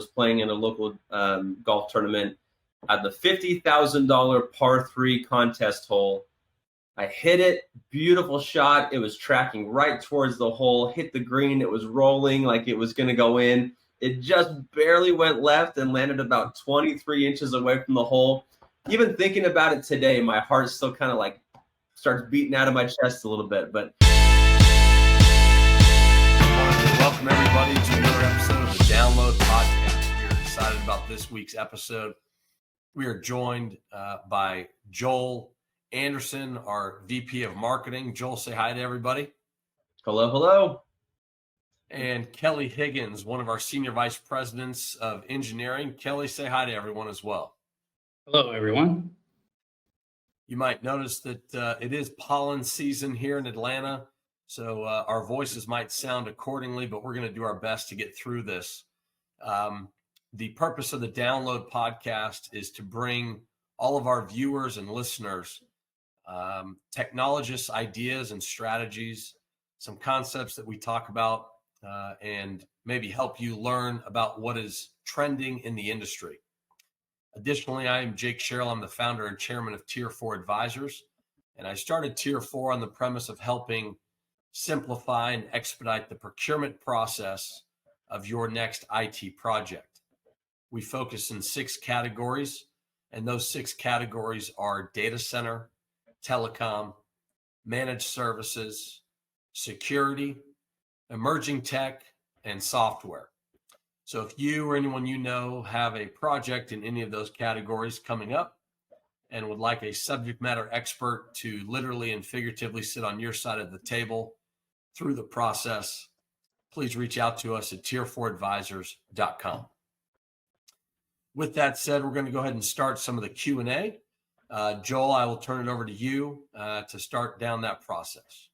was playing in a local golf tournament at the $50,000 par 3 contest hole. I hit it, beautiful shot. It was tracking right towards the hole, hit the green. It was rolling like it was going to go in. It just barely went left and landed about 23 inches away from the hole. Even thinking about it today, my heart still kind of like starts beating out of my chest a little bit. But I wanted to welcome everybody to another episode of the Download Podcast. We're excited about this week's episode. We are joined by Joel Andersen, our VP of Marketing. Joel, say hi to everybody. Hello, hello. And Kelly Higgins, one of our Senior Vice Presidents of Engineering. Kelly, say hi to everyone as well. Hello, everyone. You might notice that it is pollen season here in Atlanta, so our voices might sound accordingly, but we're going to do our best to get through this. The purpose of the Download Podcast is to bring all of our viewers and listeners technologists' ideas and strategies, some concepts that we talk about, and maybe help you learn about what is trending in the industry. Additionally, I am Jake Sherrill. I'm the founder and chairman of Tier4 Advisors, and I started Tier4 on the premise of helping simplify and expedite the procurement process of your next IT project. We focus in 6 categories, and those 6 categories are data center, telecom, managed services, security, emerging tech, and software. So if you or anyone you know have a project in any of those categories coming up and would like a subject matter expert to literally and figuratively sit on your side of the table through the process, please reach out to us at tier4advisors.com. With that said, we're going to go ahead and start some of the Q&A. Joel, I will turn it over to you to start down that process.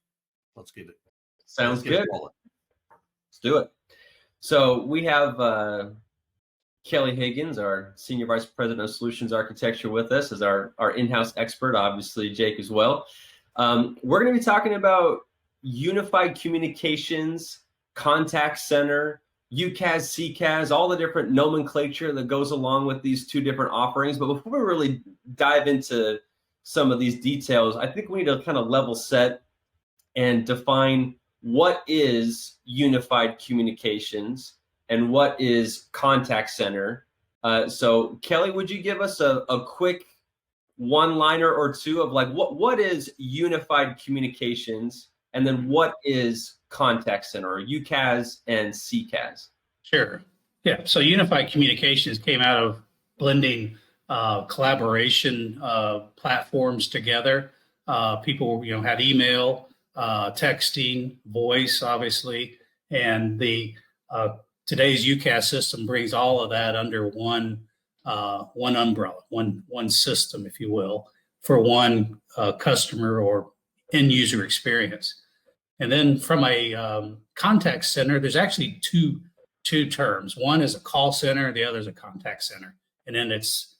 Let's get it. Sounds good. Let's do it. So we have Kelly Higgins, our Senior Vice President of Solutions Architecture, with us as our in-house expert, obviously Jake as well. We're going to be talking about unified communications, contact center, UCaaS, CCaaS, all the different nomenclature that goes along with these 2 different offerings. But before we really dive into some of these details, I think we need to kind of level set and define what is unified communications and what is contact center. So Kelly, would you give us a quick one-liner or 2 of like what is unified communications and then what is contact center, or UCaaS and CCaaS? Sure. Yeah. So unified communications came out of blending collaboration platforms together. People, had email, texting, voice, obviously, and the today's UCaaS system brings all of that under one umbrella, one system, if you will, for one customer or end user experience. And then from a contact center, there's actually two terms. One is a call center, the other is a contact center. And then it's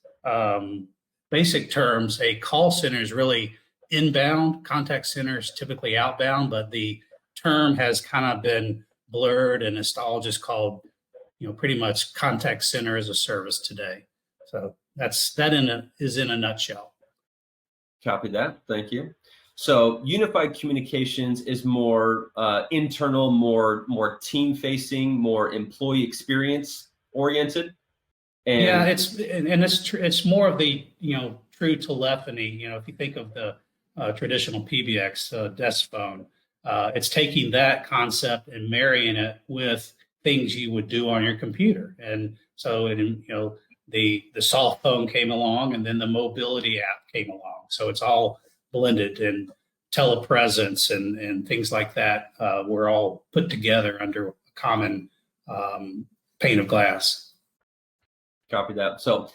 basic terms. A call center is really inbound. Contact center is typically outbound, but the term has kind of been blurred and it's all just called, pretty much contact center as a service today. So that is in a nutshell. Copy that. Thank you. So unified communications is more internal, more team-facing, more employee experience oriented. And yeah, it's more of the true telephony. If you think of the traditional PBX desk phone, it's taking that concept and marrying it with things you would do on your computer. And so the soft phone came along, and then the mobility app came along. So it's all blended, and telepresence and things like that were all put together under a common pane of glass. Copy that. So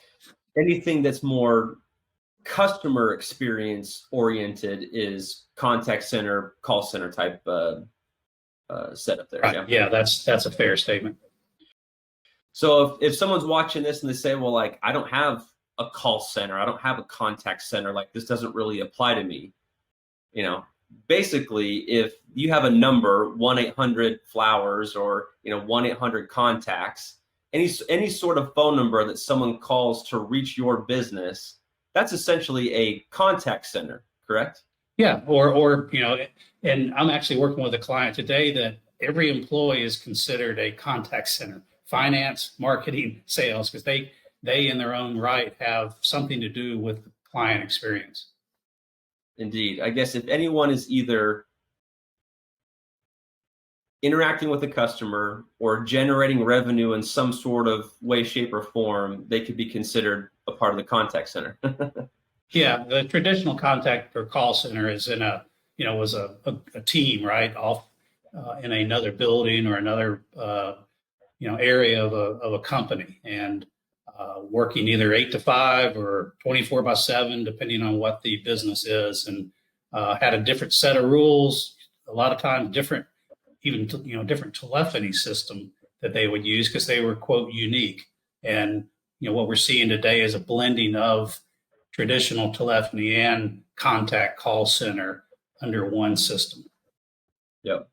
anything that's more customer experience oriented is contact center, call center type setup there. Right. Yeah, that's a fair statement. So if someone's watching this and they say, well, like, I don't have a call center, I don't have a contact center, like this doesn't really apply to me. Basically, if you have a number, 1-800-FLOWERS or 1-800-CONTACTS, any sort of phone number that someone calls to reach your business, that's essentially a contact center, correct? Yeah, or and I'm actually working with a client today that every employee is considered a contact center, finance, marketing, sales, because they in their own right have something to do with the client experience. Indeed. I guess if anyone is either interacting with a customer or generating revenue in some sort of way, shape, or form, they could be considered a part of the contact center. Yeah, the traditional contact or call center is in was a team, right, off in another building or another area of a company, and working either 8 to 5 or 24/7, depending on what the business is, and had a different set of rules. A lot of times, different different telephony system that they would use because they were, quote, unique. And what we're seeing today is a blending of traditional telephony and contact call center under one system. Yep.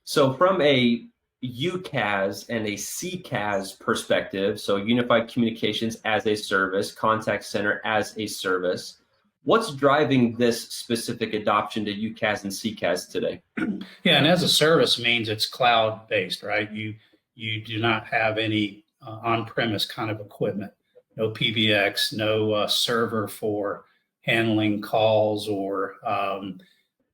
So from a UCaaS and a CCaaS perspective, so unified communications as a service, contact center as a service, what's driving this specific adoption to UCaaS and CCaaS today? Yeah, and as a service means it's cloud based, right? You do not have any on-premise kind of equipment, no PBX, no server for handling calls or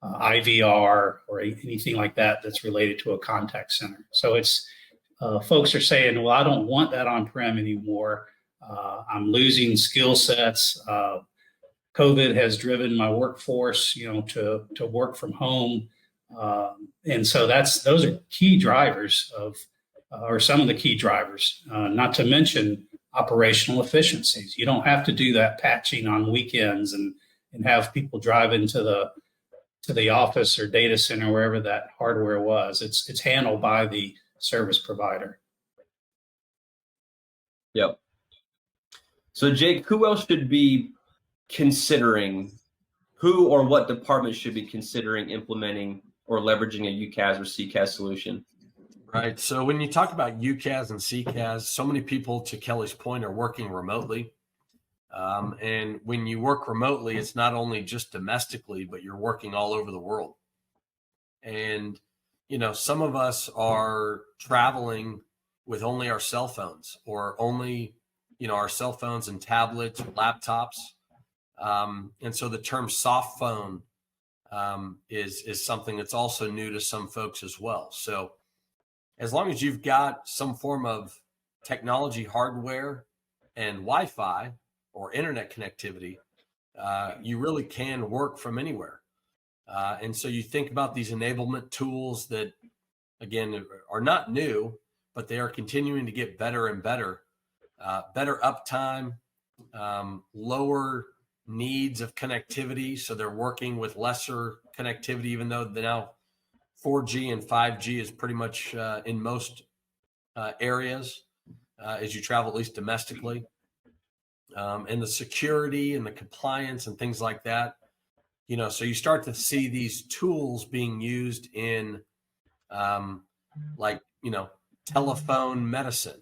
IVR or anything like that that's related to a contact center. So it's folks are saying, well, I don't want that on-prem anymore. I'm losing skill sets. COVID has driven my workforce, to work from home. And so those are key drivers or some of the key drivers, not to mention operational efficiencies. You don't have to do that patching on weekends and have people drive into the office or data center, wherever that hardware was. It's handled by the service provider. Yep. So Jake, who else should be considering, who or what department should be considering implementing or leveraging a UCaaS or CCaaS solution? Right. So when you talk about UCaaS and CCaaS, so many people, to Kelly's point, are working remotely. And when you work remotely, it's not only just domestically, but you're working all over the world. And, some of us are traveling with only our cell phones or only, our cell phones and tablets, laptops. And so the term soft phone is something that's also new to some folks as well. So as long as you've got some form of technology, hardware, and Wi-Fi or internet connectivity, you really can work from anywhere. And so you think about these enablement tools that, again, are not new, but they are continuing to get better and better, better uptime, lower needs of connectivity. So they're working with lesser connectivity, even though now 4G and 5G is pretty much in most areas as you travel, at least domestically. And the security and the compliance and things like that. So you start to see these tools being used in telephone medicine,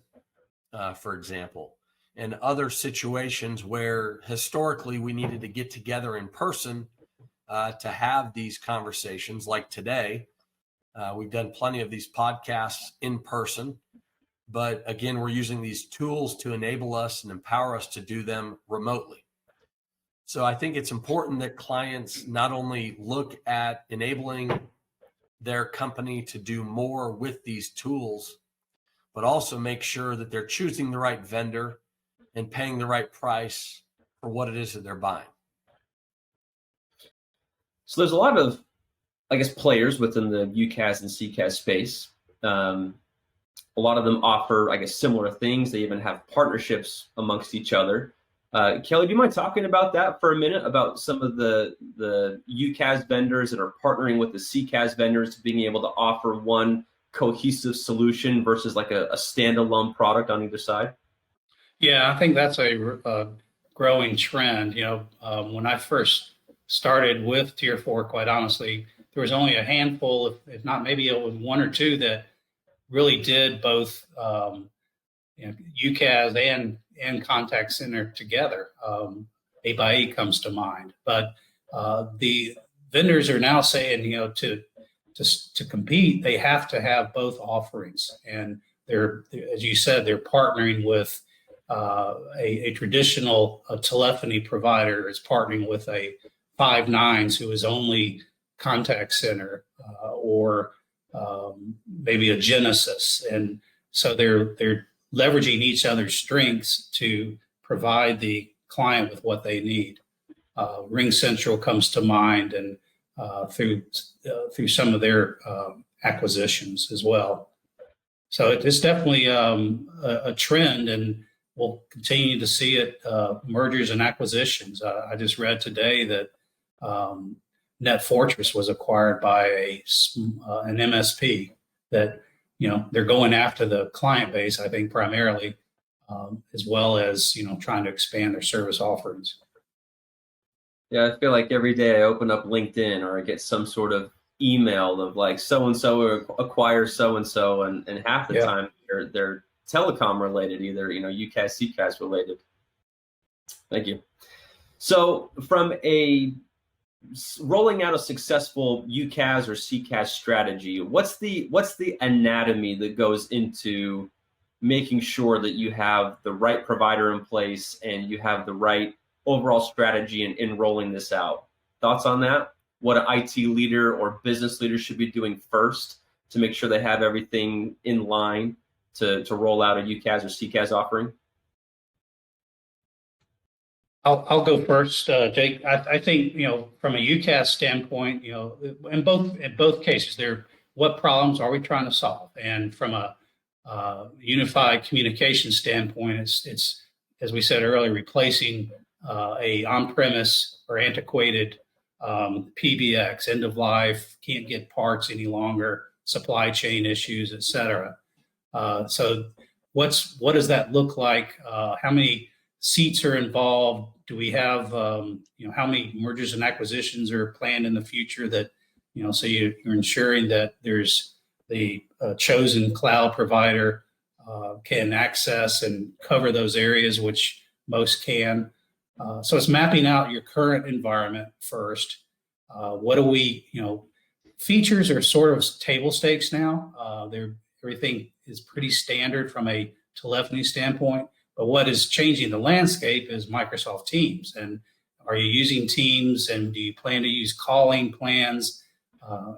for example, and other situations where historically we needed to get together in person to have these conversations. Like today, we've done plenty of these podcasts in person, but again, we're using these tools to enable us and empower us to do them remotely. So I think it's important that clients not only look at enabling their company to do more with these tools, but also make sure that they're choosing the right vendor and paying the right price for what it is that they're buying. So there's a lot of, players within the UCaaS and CCaaS space. A lot of them offer, similar things. They even have partnerships amongst each other. Kelly, do you mind talking about that for a minute, about some of the UCaaS vendors that are partnering with the CCaaS vendors, being able to offer one cohesive solution versus a standalone product on either side? Yeah, I think that's a growing trend. When I first started with Tier4, quite honestly, there was only a handful, if not maybe it was one or two, that really did both UCaaS and contact center together. 8x8 comes to mind, but the vendors are now saying, to compete, they have to have both offerings, and they're, as you said, they're partnering with a traditional telephony provider is partnering with a 5 9s who is only contact center, or maybe a Genesis, and so they're leveraging each other's strengths to provide the client with what they need. Ring Central comes to mind, and through some of their acquisitions as well. So it's definitely a trend, and we'll continue to see it, mergers and acquisitions. I just read today that NetFortris was acquired by an MSP that, they're going after the client base, I think, primarily, as well as, trying to expand their service offerings. Yeah, I feel like every day I open up LinkedIn or I get some sort of email of like so-and-so acquires so-and-so, and half the time they're telecom related, either, UCaaS, CCaaS related. Thank you. So from rolling out a successful UCaaS or CCaaS strategy, what's the anatomy that goes into making sure that you have the right provider in place and you have the right overall strategy in rolling this out? Thoughts on that? What an IT leader or business leader should be doing first to make sure they have everything in line to roll out a UCaaS or CCaaS offering? I'll go first, Jake. I think, from a UCaaS standpoint, in both cases, what problems are we trying to solve? And from a unified communication standpoint, it's as we said earlier, replacing a on-premise or antiquated PBX, end of life, can't get parts any longer, supply chain issues, et cetera. So what does that look like? How many seats are involved? Do we have, how many mergers and acquisitions are planned in the future that, so you're ensuring that there's the chosen cloud provider can access and cover those areas, which most can. So it's mapping out your current environment first. What do we, features are sort of table stakes now. Everything is pretty standard from a telephony standpoint. But what is changing the landscape is Microsoft Teams. And are you using Teams, and do you plan to use calling plans?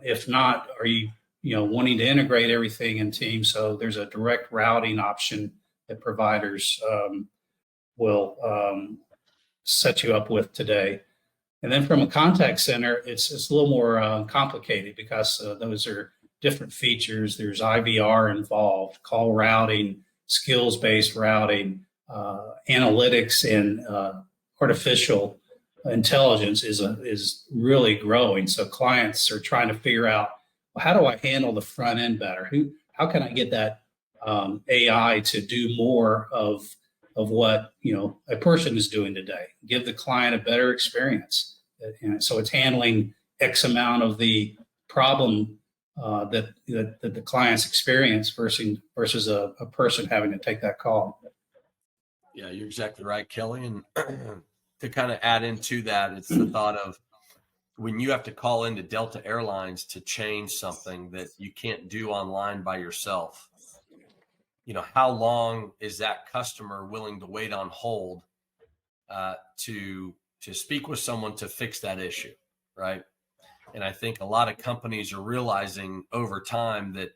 If not, are you, wanting to integrate everything in Teams? So there's a direct routing option that providers will set you up with today. And then from a contact center, it's a little more complicated because those are different features. There's IVR involved, call routing, skills-based routing, analytics, and artificial intelligence is really growing. So clients are trying to figure out, well, how do I handle the front end better? How can I get that AI to do more of what a person is doing today? Give the client a better experience. And so it's handling X amount of the problem that the clients experience versus a person having to take that call. Yeah, you're exactly right, Kelly. And to kind of add into that, it's the thought of when you have to call into Delta Airlines to change something that you can't do online by yourself. How long is that customer willing to wait on hold to speak with someone to fix that issue, right? And I think a lot of companies are realizing over time that,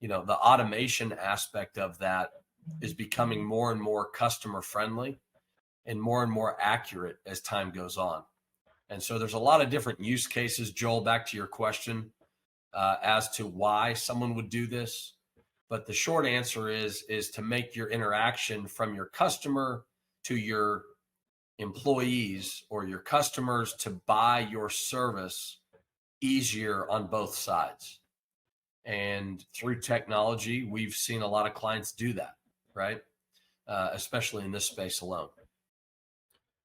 the automation aspect of that is becoming more and more customer friendly and more accurate as time goes on. And so there's a lot of different use cases. Joel, back to your question as to why someone would do this. But the short answer is to make your interaction from your customer to your employees or your customers to buy your service easier on both sides. And through technology, we've seen a lot of clients do that, right? Especially in this space alone.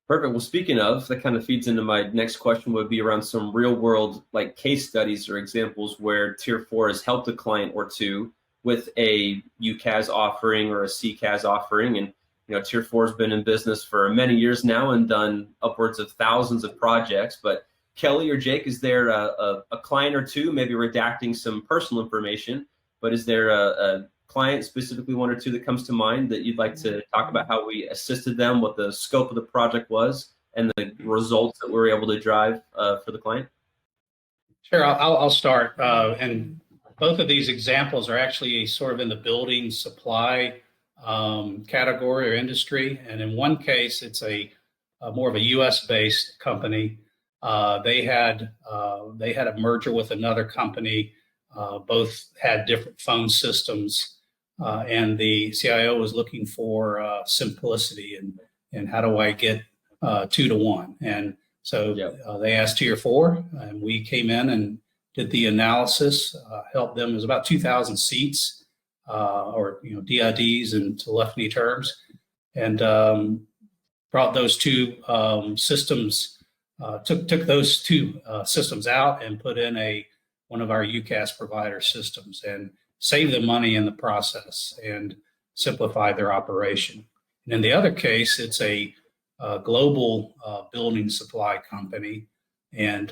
Perfect. Well, speaking of, that kind of feeds into my next question, would be around some real world like case studies or examples where Tier 4 has helped a client or two with a UCaaS offering or a CCaaS offering. And Tier4 has been in business for many years now and done upwards of thousands of projects. But Kelly or Jake, is there a client or two, maybe redacting some personal information, but is there a client, specifically one or two, that comes to mind that you'd like to talk about how we assisted them, what the scope of the project was, and the results that we were able to drive for the client? Sure, I'll start. And both of these examples are actually sort of in the building supply category or industry. And in one case, it's a more of a U.S.-based company. They had a merger with another company. Both had different phone systems, and the CIO was looking for simplicity and how do I get 2 to 1. And so they asked Tier4, and we came in and did the analysis, helped them. It was about 2,000 seats, or DIDs in telephony terms, and brought those two systems. Took those two systems out and put in one of our UCaaS provider systems, and saved them money in the process and simplified their operation. And in the other case, it's a global building supply company, and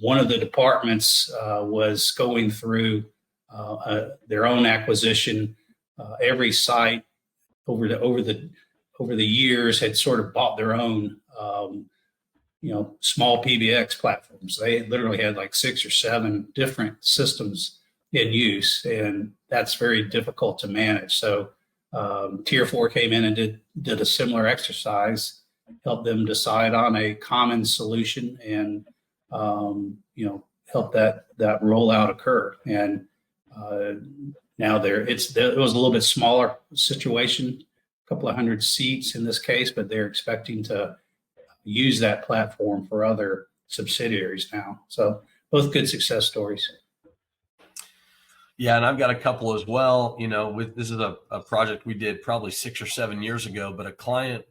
one of the departments was going through their own acquisition. Every site over the years had sort of bought their own small PBX platforms. They literally had like 6 or 7 different systems in use, and that's very difficult to manage. So Tier4 came in and did a similar exercise, helped them decide on a common solution, and help that rollout occur. And now it was a little bit smaller situation, a couple of hundred seats in this case, but they're expecting to use that platform for other subsidiaries now. So both good success stories. Yeah, and I've got a couple as well. This is a project we did probably 6 or 7 years ago, but a client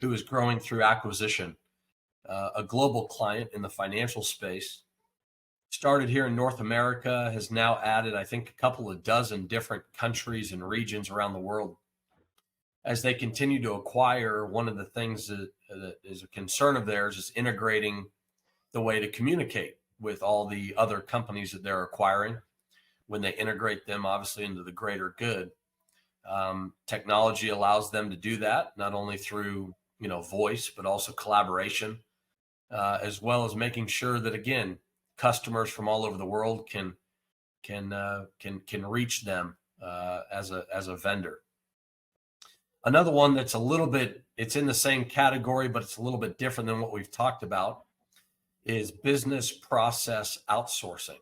who is growing through acquisition, a global client in the financial space, started here in North America, has now added, I think, a couple of dozen different countries and regions around the world. As they continue to acquire, one of the things that is a concern of theirs is integrating the way to communicate with all the other companies that they're acquiring. When they integrate them, obviously, into the greater good, technology allows them to do that, not only through voice, but also collaboration, as well as making sure that, again, customers from all over the world can reach them as a vendor. Another one that's it's in the same category, but it's a little bit different than what we've talked about, is business process outsourcing.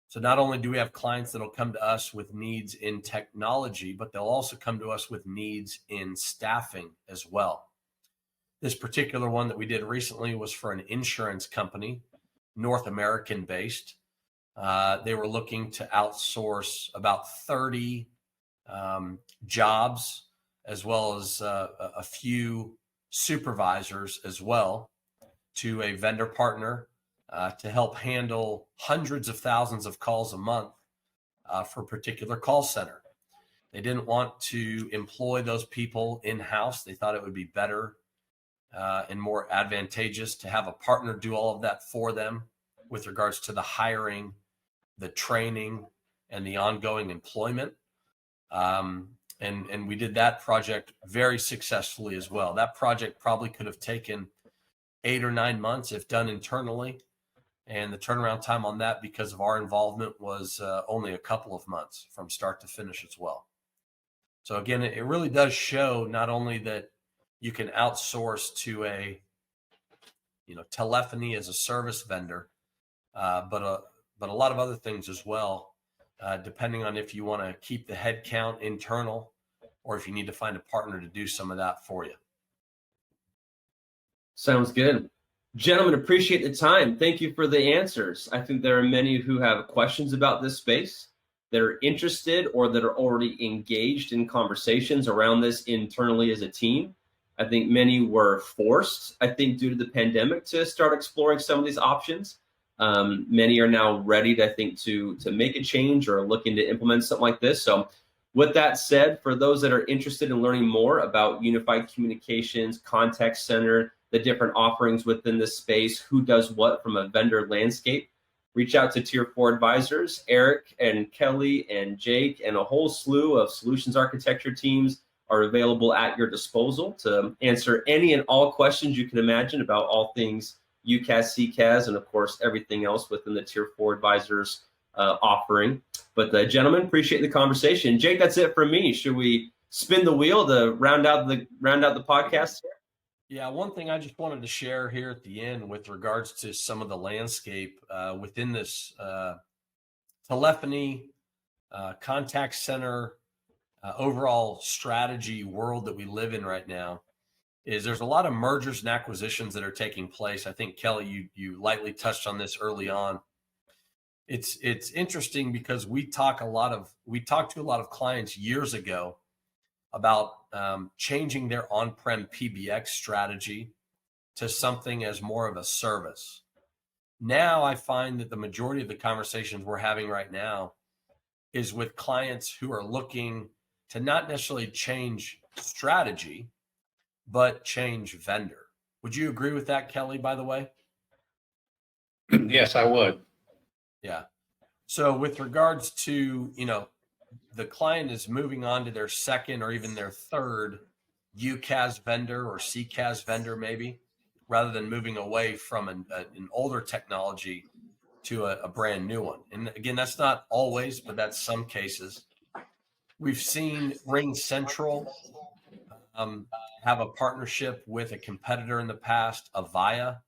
So not only do we have clients that'll come to us with needs in technology, but they'll also come to us with needs in staffing as well. This particular one that we did recently was for an insurance company, North American based. They were looking to outsource about 30 jobs, as well as a few supervisors as well, to a vendor partner to help handle hundreds of thousands of calls a month for a particular call center. They didn't want to employ those people in-house. They thought it would be better and more advantageous to have a partner do all of that for them with regards to the hiring, the training, and the ongoing employment. And we did that project very successfully as well. That project probably could have taken 8 or 9 months if done internally. And the turnaround time on that, because of our involvement, was only a couple of months from start to finish as well. So again, it really does show not only that you can outsource to a telephony as a service vendor, but a lot of other things as well, depending on if you want to keep the headcount internal or if you need to find a partner to do some of that for you. Sounds good. Gentlemen, appreciate the time. Thank you for the answers. I think there are many who have questions about this space, that are interested or that are already engaged in conversations around this internally as a team. I think many were forced, due to the pandemic, to start exploring some of these options. Many are now ready, I think, to make a change or looking to implement something like this. So with that said, for those that are interested in learning more about unified communications, contact center, the different offerings within this space, who does what from a vendor landscape, reach out to Tier 4 advisors. Eric and Kelly and Jake and a whole slew of solutions architecture teams are available at your disposal to answer any and all questions you can imagine about all things UCaaS, CCaaS, and of course, everything else within the Tier 4 advisors offering. But gentlemen, appreciate the conversation. Jake, that's it for me. Should we spin the wheel to round out the podcast here? Yeah, one thing I just wanted to share here at the end with regards to some of the landscape within this telephony, contact center, overall strategy world that we live in right now is there's a lot of mergers and acquisitions that are taking place. I think, Kelly, you lightly touched on this early on. It's interesting because we talked to a lot of clients years ago about changing their on-prem PBX strategy to something as more of a service. Now I find that the majority of the conversations we're having right now is with clients who are looking to not necessarily change strategy, but change vendor. Would you agree with that, Kelly, by the way? Yes, I would. Yeah. So with regards to, the client is moving on to their second or even their third UCaaS vendor or CCaaS vendor, maybe, rather than moving away from an older technology to a brand new one. And again, that's not always, but that's some cases. We've seen Ring Central have a partnership with a competitor in the past, Avaya.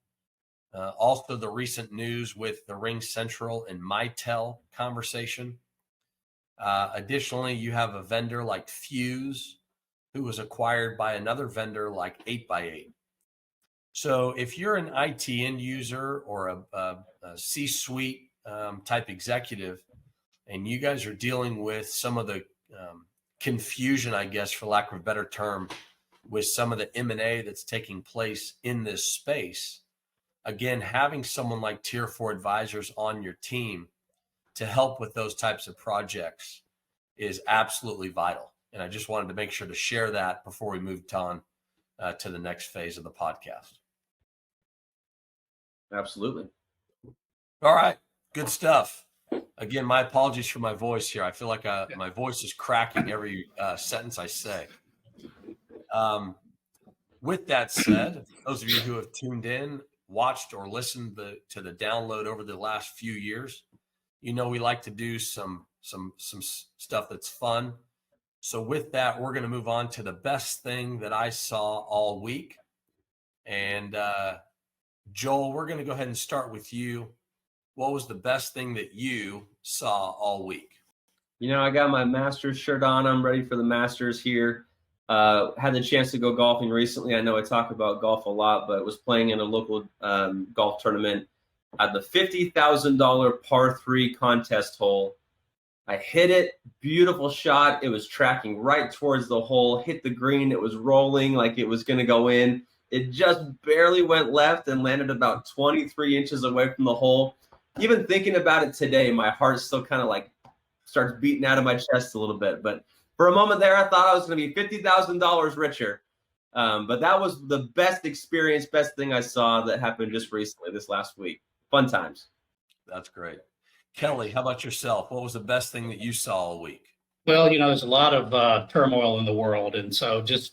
Also, the recent news with the Ring Central and Mitel conversation. Additionally, you have a vendor like Fuse, who was acquired by another vendor like 8x8. So if you're an IT end user or a C-suite type executive, and you guys are dealing with some of the confusion, I guess, for lack of a better term, with some of the M&A that's taking place in this space, again, having someone like Tier 4 advisors on your team to help with those types of projects is absolutely vital. And I just wanted to make sure to share that before we moved on to the next phase of the podcast. Absolutely. All right. Good stuff. Again, my apologies for my voice here. I feel like my voice is cracking every sentence I say. With that said, those of you who have tuned in, watched, or listened to the download over the last few years, we like to do some stuff that's fun. So with that, we're going to move on to the best thing that I saw all week. And Joel, we're going to go ahead and start with you. What was the best thing that you saw all week? I got my Masters shirt on. I'm ready for the Masters here. Had the chance to go golfing recently. I know I talk about golf a lot, but was playing in a local golf tournament at the $50,000 par 3 contest hole. I hit it, beautiful shot. It was tracking right towards the hole, hit the green. It was rolling like it was going to go in. It just barely went left and landed about 23 inches away from the hole. Even thinking about it today, my heart still kind of like starts beating out of my chest a little bit. But for a moment there, I thought I was going to be $50,000 richer. But that was the best experience, best thing I saw that happened just recently this last week. Fun times. That's great. Kelly, how about yourself? What was the best thing that you saw all week? Well, there's a lot of turmoil in the world, and so just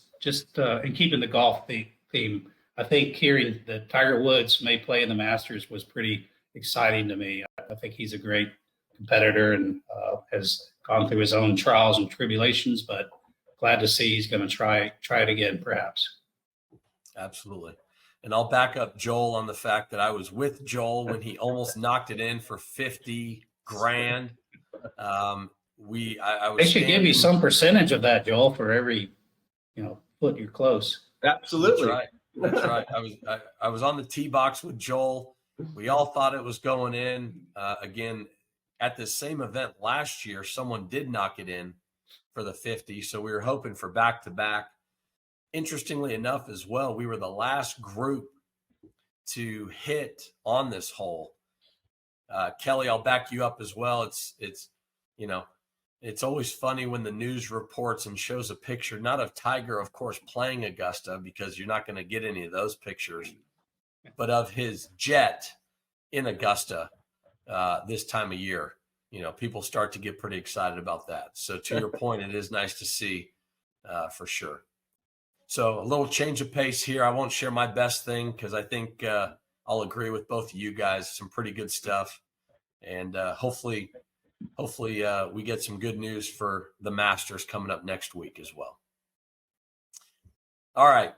in keeping the golf theme, I think hearing that Tiger Woods may play in the Masters was pretty exciting to me. I think he's a great competitor and has gone through his own trials and tribulations, but glad to see he's going to try it again, perhaps. Absolutely. And I'll back up Joel on the fact that I was with Joel when he almost knocked it in for 50 grand. I was They should give you some percentage of that, Joel, for every, foot you're close. Absolutely. That's right. I was on the tee box with Joel. We all thought it was going in. Again, at the same event last year, someone did knock it in for the 50. So we were hoping for back-to-back. Interestingly enough as well, we were the last group to hit on this hole. Kelly, I'll back you up as well. It's always funny when the news reports and shows a picture, not of Tiger, of course, playing Augusta, because you're not going to get any of those pictures, but of his jet in Augusta this time of year. People start to get pretty excited about that. So to your point, it is nice to see for sure. So a little change of pace here. I won't share my best thing because I think I'll agree with both of you guys. Some pretty good stuff. And hopefully we get some good news for the Masters coming up next week as well. All right,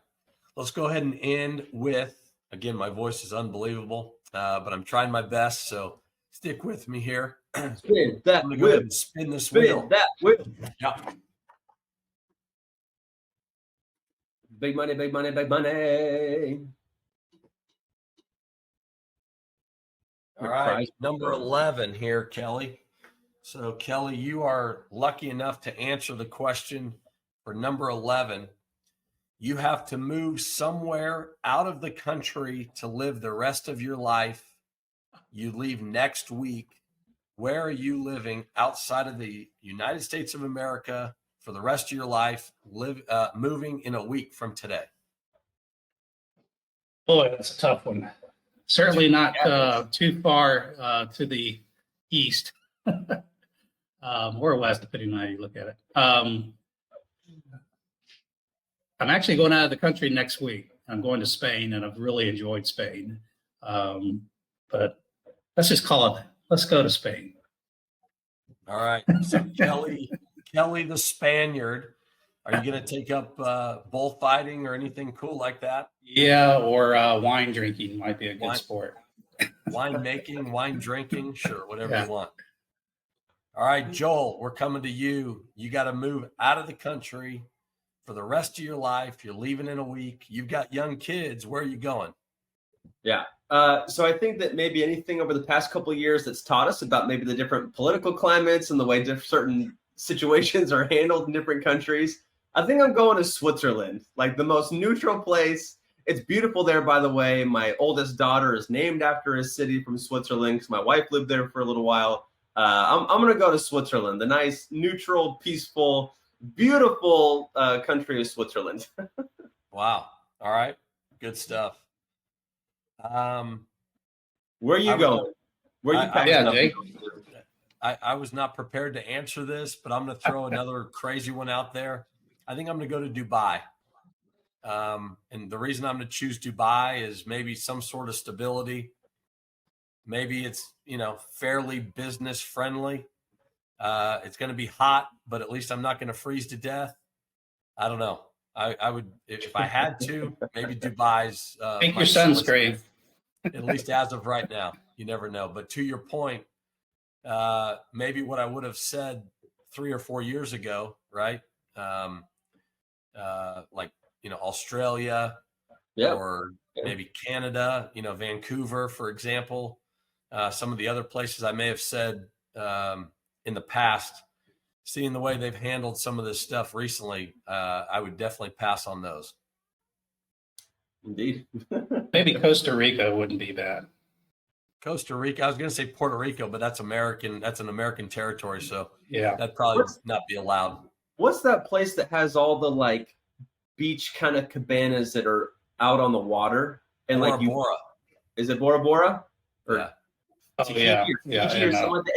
let's go ahead and end with, again, my voice is unbelievable, but I'm trying my best. So stick with me here. Spin that I'm going to whip. go ahead and spin this wheel. Spin that whip. Yeah. Big money, big money, big money. All right, number 11 here, Kelly. So, Kelly, you are lucky enough to answer the question for number 11. You have to move somewhere out of the country to live the rest of your life. You leave next week. Where are you living outside of the United States of America for the rest of your life, moving in a week from today? Boy, that's a tough one. Certainly not too far to the east or west, depending on how you look at it. I'm actually going out of the country next week. I'm going to Spain, and I've really enjoyed Spain. But let's just call it, let's go to Spain. All right. So Kelly the Spaniard, are you going to take up bullfighting or anything cool like that? Yeah, or wine drinking might be a good sport. Wine making, wine drinking, sure, whatever you want. All right, Joel, we're coming to you. You got to move out of the country for the rest of your life. You're leaving in a week. You've got young kids. Where are you going? Yeah. So I think that maybe anything over the past couple of years that's taught us about maybe the different political climates and the way certain situations are handled in different countries, I think I'm going to Switzerland, like the most neutral place. It's beautiful there, by the way. My oldest daughter is named after a city from Switzerland because my wife lived there for a little while. I'm going to go to Switzerland, the nice, neutral, peaceful, beautiful country of Switzerland. Wow. All right. Good stuff. Where are you going? Where are you packing up? Jake. I was not prepared to answer this, but I'm going to throw another crazy one out there. I think I'm going to go to Dubai. And the reason I'm going to choose Dubai is maybe some sort of stability. Maybe it's, fairly business friendly. It's going to be hot, but at least I'm not going to freeze to death. I don't know. I would, if I had to, maybe Dubai's. Take your sunscreen. At least as of right now. You never know. But to your point, maybe what I would have said 3 or 4 years ago, right? Australia, or maybe Canada, Vancouver, for example. Some of the other places I may have said in the past, seeing the way they've handled some of this stuff recently, I would definitely pass on those. Indeed. Maybe Costa Rica wouldn't be bad. Costa Rica. I was going to say Puerto Rico, but that's American. That's an American territory. So yeah, that'd probably not be allowed. What's that place that has all the beach kind of cabanas that are out on the water? And Bora Bora. Is it Bora Bora? Yeah.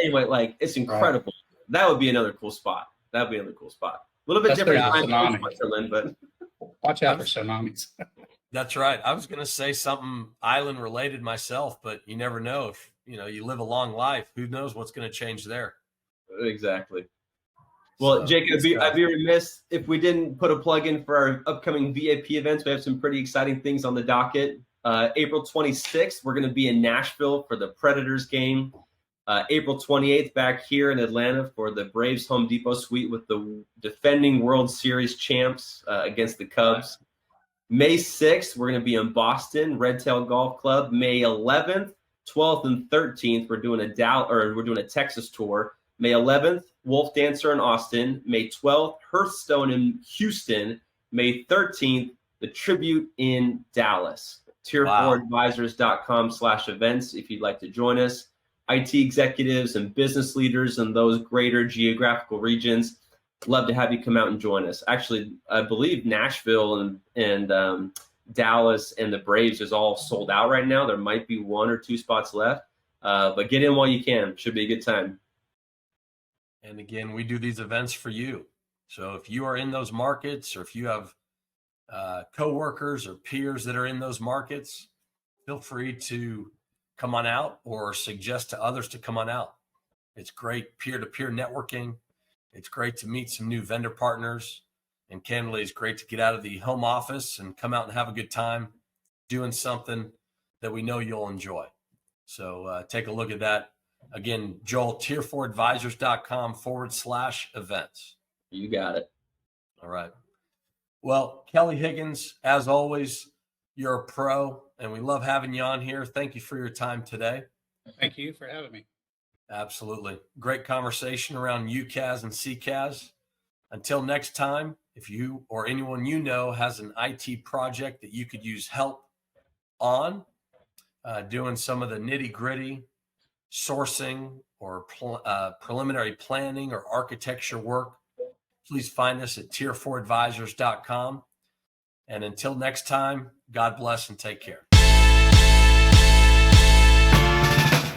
Anyway, it's incredible. Right. That would be another cool spot. That'd be another cool spot. A little bit different than Switzerland, but watch out for tsunamis. That's right. I was going to say something island related myself, but you never know. If you live a long life, who knows what's going to change there? Exactly. Well, Jake, I'd be remiss if we didn't put a plug in for our upcoming VIP events. We have some pretty exciting things on the docket. April 26th, we're going to be in Nashville for the Predators game. April 28th, back here in Atlanta for the Braves Home Depot Suite with the defending World Series champs against the Cubs. May 6th, we're going to be in Boston, Redtail Golf Club. May 11th, 12th, and 13th, we're doing a Texas tour. May 11th, Wolf Dancer in Austin. May 12th, Hearthstone in Houston. May 13th, the Tribute in Dallas. Tier4advisors.com/events if you'd like to join us. IT executives and business leaders in those greater geographical regions, love to have you come out and join us. Actually, I believe Nashville and Dallas and the Braves is all sold out right now. There might be 1 or 2 spots left, but get in while you can. Should be a good time. And again, we do these events for you. So if you are in those markets, or if you have coworkers or peers that are in those markets, feel free to come on out or suggest to others to come on out. It's great peer-to-peer networking. It's great to meet some new vendor partners. And candidly, it's great to get out of the home office and come out and have a good time doing something that we know you'll enjoy. So take a look at that. Again, Joel, tier4advisors.com/events. You got it. All right. Well, Kelly Higgins, as always, you're a pro, and we love having you on here. Thank you for your time today. Thank you for having me. Absolutely. Great conversation around UCaaS and CCaaS. Until next time, if you or anyone you know has an IT project that you could use help on, doing some of the nitty-gritty sourcing or preliminary planning or architecture work, please find us at tier4advisors.com. And until next time, God bless and take care.